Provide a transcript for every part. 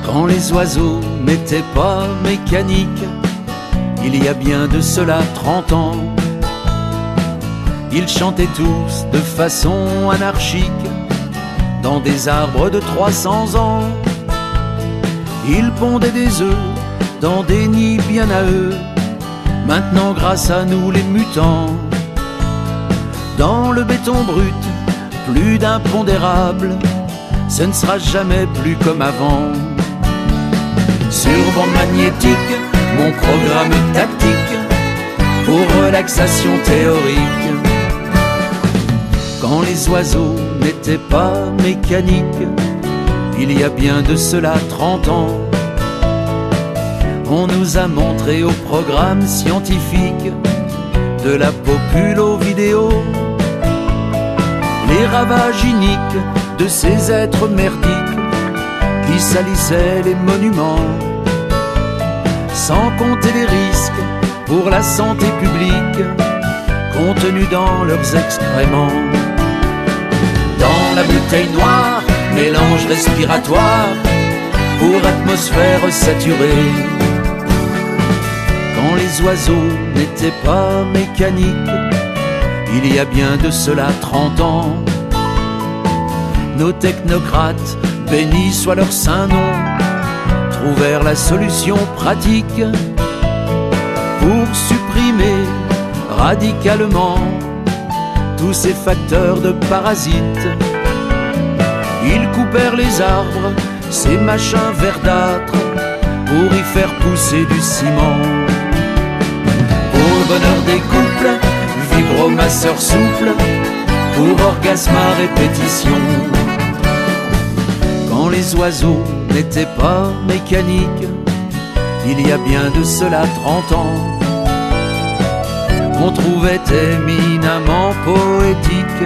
Quand les oiseaux n'étaient pas mécaniques, il y a bien de cela 30 ans, ils chantaient tous de façon anarchique dans des arbres de 300 ans. Ils pondaient des œufs dans des nids bien à eux, maintenant grâce à nous les mutants. Dans le béton brut, plus d'impondérables, ce ne sera jamais plus comme avant. Sur bande magnétique, mon programme tactique pour relaxation théorique. Quand les oiseaux n'étaient pas mécaniques, il y a bien de cela 30 ans, on nous a montré au programme scientifique, de la populo vidéo, les ravages iniques de ces êtres merdiques qui salissaient les monuments, sans compter les risques pour la santé publique contenus dans leurs excréments. Dans la bouteille noire, mélange respiratoire pour atmosphère saturée. Quand les oiseaux n'étaient pas mécaniques, il y a bien de cela 30 ans, nos technocrates, bénis soit leur saint nom, trouvèrent la solution pratique pour supprimer radicalement tous ces facteurs de parasites. Ils coupèrent les arbres, ces machins verdâtres, pour y faire pousser du ciment. Pour le bonheur des couples, vibromasseur souple, pour orgasme à répétition. Quand les oiseaux n'étaient pas mécaniques, il y a bien de cela 30 ans, on trouvait éminemment poétique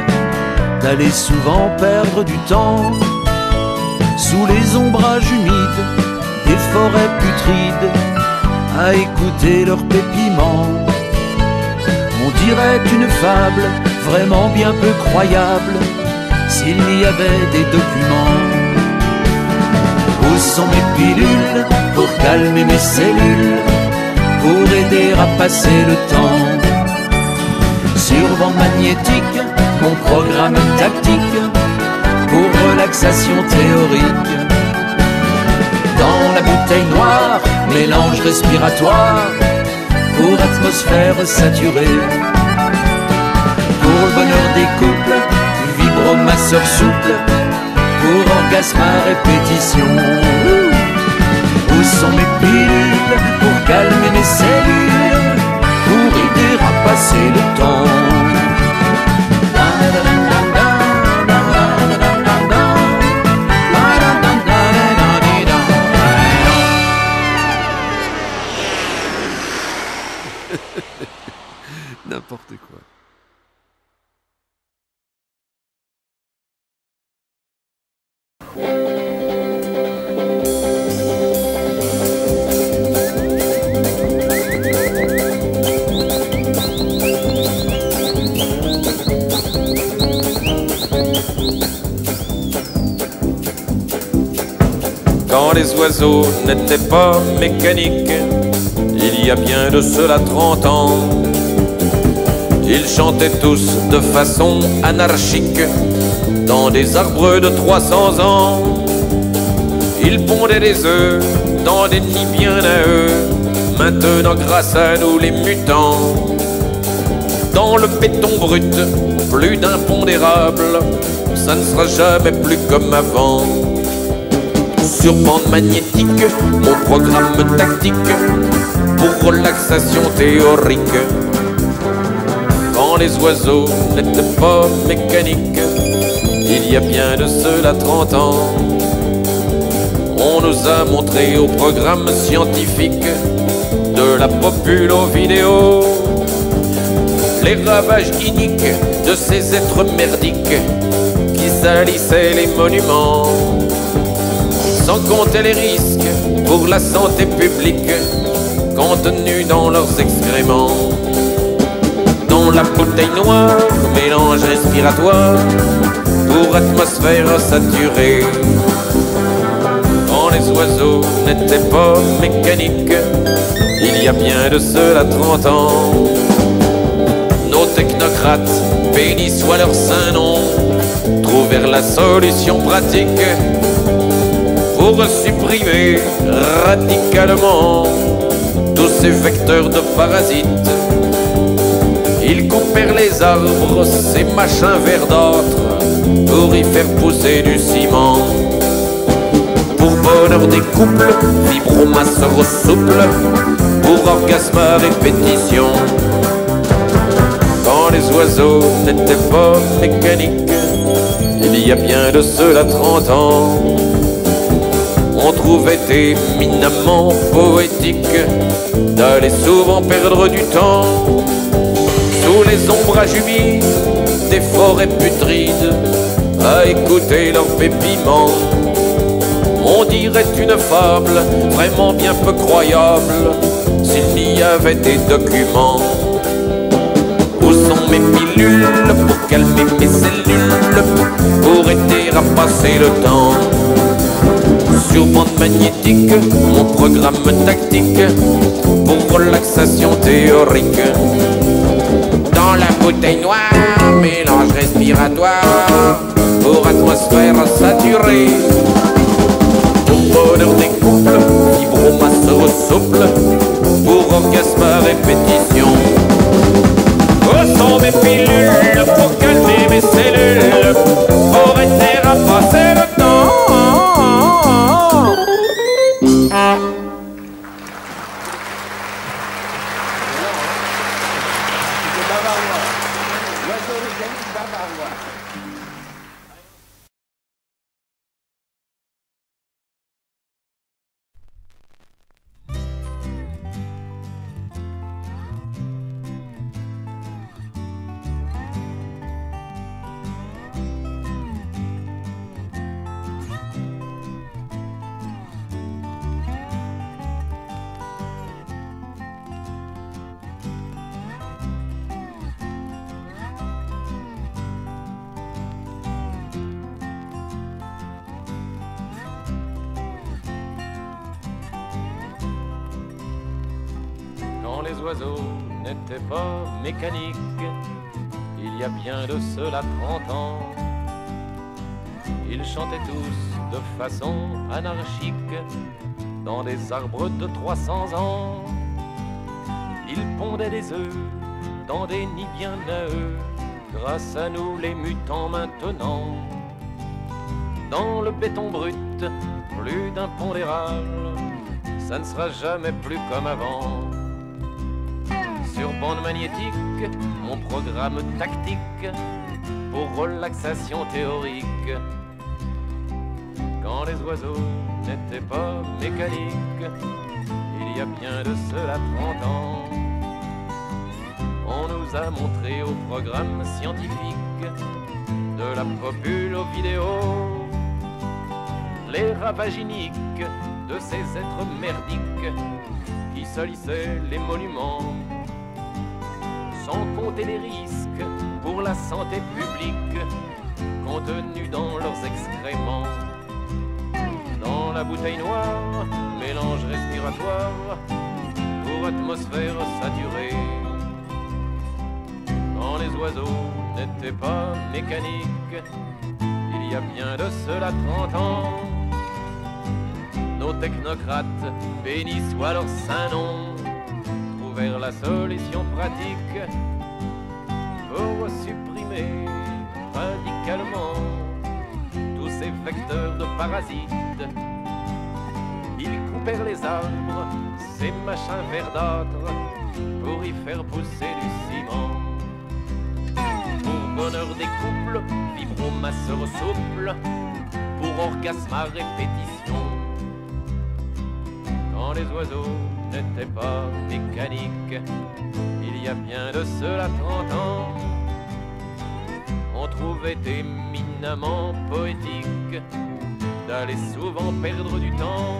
d'aller souvent perdre du temps sous les ombrages humides des forêts putrides à écouter leurs pépiments. On dirait une fable vraiment bien peu croyable s'il y avait des documents. Où sont mes pilules pour calmer mes cellules, pour aider à passer le temps? Sur bande magnétique, mon programme tactique pour relaxation théorique. Dans la bouteille noire, mélange respiratoire pour atmosphère saturée. Pour le bonheur des couples, vibromasseur souple, pour orgasme à répétition. Où sont mes pilules pour calmer mes cellules, pour aider à passer le temps? N'importe quoi. Quand les oiseaux n'étaient pas mécaniques, il y a bien de cela 30 ans, ils chantaient tous de façon anarchique dans des arbres de 300 ans. Ils pondaient des œufs dans des nids bien à eux, maintenant grâce à nous les mutants. Dans le béton brut, plus d'impondérables, ça ne sera jamais plus comme avant. sur bande magnétique, mon programme tactique pour relaxation théorique. Quand les oiseaux n'étaient pas mécaniques, il y a bien de cela 30 ans, on nous a montré au programme scientifique de la populo vidéo les ravages iniques de ces êtres merdiques qui salissaient les monuments, sans compter les risques pour la santé publique contenus dans leurs excréments. Dans la bouteille noire, mélange respiratoire pour atmosphère saturée. Quand les oiseaux n'étaient pas mécaniques, il y a bien de cela 30 ans, nos technocrates, bénis soit leur saint nom, trouvèrent la solution pratique pour supprimer radicalement tous ces vecteurs de parasites. Ils coupèrent les arbres, ces machins verdâtres, pour y faire pousser du ciment. Pour bonheur des couples, vibromasseurs souples, pour orgasme à répétition. Quand les oiseaux n'étaient pas mécaniques, il y a bien de cela 30 ans, on trouvait éminemment poétique d'aller souvent perdre du temps sous les ombrages humides des forêts putrides à écouter leurs pépiments. On dirait une fable vraiment bien peu croyable s'il n'y avait des documents. Où sont mes pilules pour calmer mes cellules, pour aider à passer le temps? Sur bande magnétique, mon programme tactique pour relaxation théorique. Dans la bouteille noire, mélange respiratoire pour atmosphère saturée. Au bonheur des couples, vibromasseurs souples pour orgasme à répétition. Où sont mes pilules pour calmer mes cellules, pour aider à passer le temps? Quand les oiseaux n'étaient pas mécaniques, il y a bien de cela 30 ans, ils chantaient tous de façon anarchique dans des arbres de 300 ans. Ils pondaient des œufs dans des nids bien à eux, grâce à nous les mutants maintenant. Dans le béton brut, plus d'impondérable, ça ne sera jamais plus comme avant. Sur bande magnétique, mon programme tactique pour relaxation théorique. Quand les oiseaux n'étaient pas mécaniques, il y a bien de cela 30 ans, on nous a montré au programme scientifique de la populo vidéo les ravages iniques de ces êtres merdiques qui salissaient les monuments, sans compter les risques pour la santé publique contenus dans leurs excréments. Dans la bouteille noire, mélange respiratoire pour atmosphère saturée. Quand les oiseaux n'étaient pas mécaniques, il y a bien de cela 30 ans, nos technocrates, bénis soit leur saint nom, trouvèrent la solution pratique pour supprimer radicalement tous ces vecteurs de parasites. repère les arbres, ces machins verdâtres, pour y faire pousser du ciment. Pour bonheur des couples, vibromasseur souple, pour orgasme à répétition. Quand les oiseaux n'étaient pas mécaniques, il y a bien de cela 30 ans, on trouvait éminemment poétique d'aller souvent perdre du temps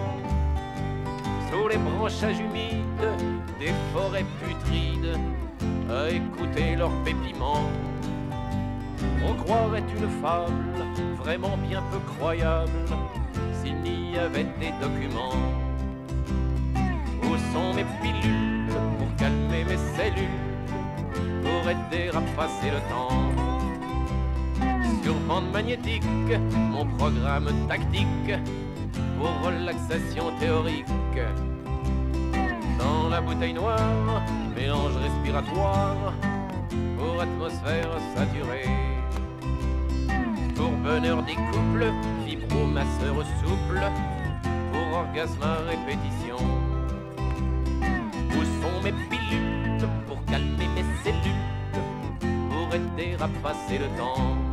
sous les branchages humides des forêts putrides à écouter leurs pépiments. On croirait une fable vraiment bien peu croyable s'il n'y avait des documents. Où sont mes pilules pour calmer mes cellules, pour aider à passer le temps? Sur bande magnétique, mon programme tactique pour relaxation théorique. Dans la bouteille noire, mélange respiratoire pour atmosphère saturée. Pour bonheur des couples, vibromasseur souple pour orgasme à répétition. Où sont mes pilules pour calmer mes cellules, pour aider à passer le temps?